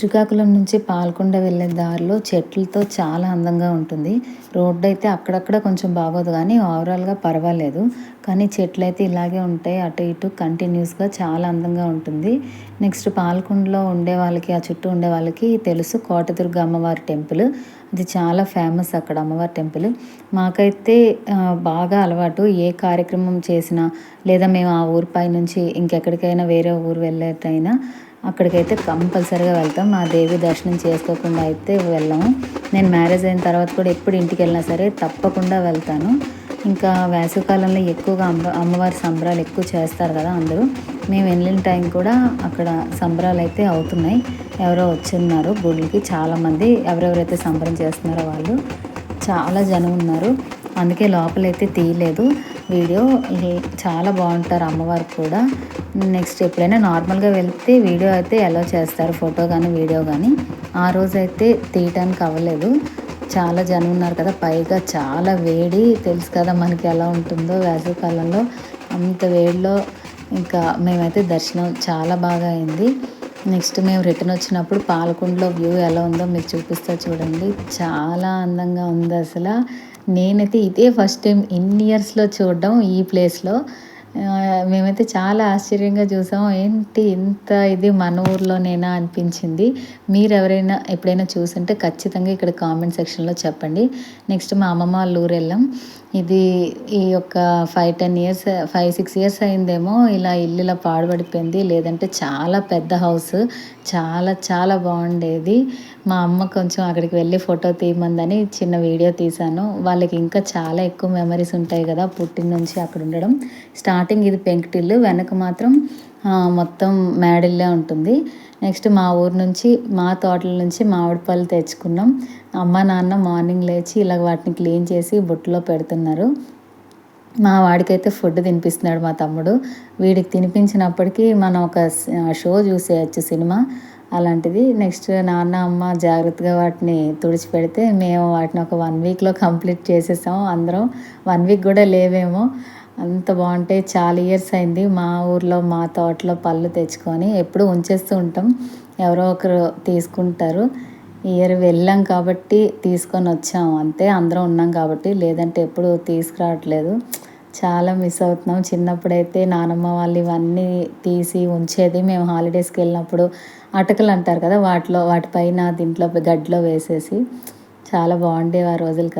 శ్రీకాకుళం నుంచి పాలకొండ వెళ్ళే దారిలో చెట్లతో చాలా అందంగా ఉంటుంది. రోడ్డు అయితే అక్కడక్కడ కొంచెం బాగోదు కానీ ఓవరాల్‌గా పర్వాలేదు. కానీ చెట్లయితే ఇలాగే ఉంటాయి. అటు ఇటు కంటిన్యూస్‌గా చాలా అందంగా ఉంటుంది. నెక్స్ట్ పాలకొండలో ఉండే వాళ్ళకి, ఆ చుట్టూ ఉండే వాళ్ళకి తెలుసు కోటదుర్గ అమ్మవారి టెంపుల్. అది చాలా ఫేమస్ అక్కడ అమ్మవారి టెంపుల్. మాకైతే బాగా అలవాటు. ఏ కార్యక్రమం చేసినా లేదా మేము ఆ ఊరు పైనుంచి ఇంకెక్కడికైనా వేరే ఊరు వెళ్ళేటైనా అక్కడికైతే కంపల్సరీగా వెళ్తాం. ఆ దేవి దర్శనం చేసుకోకుండా అయితే వెళ్ళము. నేను మ్యారేజ్ అయిన తర్వాత కూడా ఎప్పుడు ఇంటికెళ్ళినా సరే తప్పకుండా వెళ్తాను. ఇంకా వేసవికాలంలో ఎక్కువగా అమ్మవారి సంబరాలు ఎక్కువ చేస్తారు కదా అందరూ. మేము వెళ్ళిన టైం కూడా అక్కడ సంబరాలు అయితే అవుతున్నాయి. ఎవరో వచ్చున్నారు గుడికి చాలామంది. ఎవరెవరైతే సంబరం చేస్తున్నారో వాళ్ళు చాలా జనం ఉన్నారు. అందుకే లోపలైతే తీయలేదు వీడియో. చాలా బాగుంటారు అమ్మవారు కూడా. నెక్స్ట్ ఎప్పుడైనా నార్మల్గా వెళ్తే వీడియో అయితే అలౌ చేస్తారు, ఫోటో కానీ వీడియో కానీ. ఆ రోజైతే తీయటానికి అవ్వలేదు. చాలా జనం ఉన్నారు కదా, పైగా చాలా వేడి తెలుసు కదా మనకి ఎలా ఉంటుందో వేసవికాలంలో. అంత వేడిలో ఇంకా మేమైతే దర్శనం చాలా బాగా అయింది. నెక్స్ట్ మేము రిటర్న్ వచ్చినప్పుడు పాలకొండలో వ్యూ ఎలా ఉందో మీకు చూపిస్తా చూడండి. చాలా అందంగా ఉంది అసలు. నేనైతే ఇదే ఫస్ట్ టైం ఇన్ని ఇయర్స్లో చూడడం ఈ ప్లేస్లో. మేమైతే చాలా ఆశ్చర్యంగా చూసాం. ఏంటి ఇంత ఇది మన ఊర్లోనేనా అనిపించింది. మీరు ఎవరైనా ఎప్పుడైనా చూసుంటే ఖచ్చితంగా ఇక్కడ కామెంట్ సెక్షన్లో చెప్పండి. నెక్స్ట్ మా అమ్మమ్మ వాళ్ళ ఊరు వెళ్ళాం. ఇది ఈ యొక్క 5-6 ఇయర్స్ అయిందేమో ఇలా ఇల్లు ఇలా పాడుపడిపోయింది. లేదంటే చాలా పెద్ద హౌస్, చాలా చాలా బాగుండేది. మా అమ్మ కొంచెం అక్కడికి వెళ్ళి ఫోటో తీయమందని చిన్న వీడియో తీశాను. వాళ్ళకి ఇంకా చాలా ఎక్కువ మెమరీస్ ఉంటాయి కదా పుట్టిన నుంచి అక్కడ ఉండడం. స్టార్టింగ్ ఇది పెంకుటిల్లు, వెనక మాత్రం మొత్తం మేడిల్లే ఉంటుంది. నెక్స్ట్ మా ఊరు నుంచి మా తోటల నుంచి మామిడి పళ్ళు తెచ్చుకున్నాం. అమ్మ నాన్న మార్నింగ్ లేచి ఇలా వాటిని క్లీన్ చేసి బుట్టలో పెడుతున్నారు. మా వాడికైతే ఫుడ్ తినిపిస్తున్నాడు మా తమ్ముడు. వీడికి తినిపించినప్పటికీ మనం ఒక షో చూసేయచ్చు, సినిమా అలాంటిది. నెక్స్ట్ నాన్న అమ్మ జాగ్రత్తగా వాటిని తుడిచిపెడితే మేము వాటిని ఒక 1 వీక్లో కంప్లీట్ చేసేసాం అందరం. 1 వీక్ కూడా లేవేమో, అంత బాగుంటాయి. చాలా ఇయర్స్ అయింది మా ఊర్లో మా తోటలో పళ్ళు తెచ్చుకొని. ఎప్పుడు ఉంచేస్తూ ఉంటాం, ఎవరో ఒకరు తీసుకుంటారు. ఇయర్ వెళ్ళాం కాబట్టి తీసుకొని వచ్చాము అంతే, అందరం ఉన్నాం కాబట్టి. లేదంటే ఎప్పుడు తీసుకురావట్లేదు. చాలా మిస్ అవుతున్నాం. చిన్నప్పుడైతే నానమ్మ వాళ్ళు ఇవన్నీ తీసి ఉంచేది. మేము హాలిడేస్కి వెళ్ళినప్పుడు అటకలు అంటారు కదా, వాటిపైన దీంట్లో గడ్డిలో వేసేసి చాలా బాగుండేవి ఆ రోజులు కదా.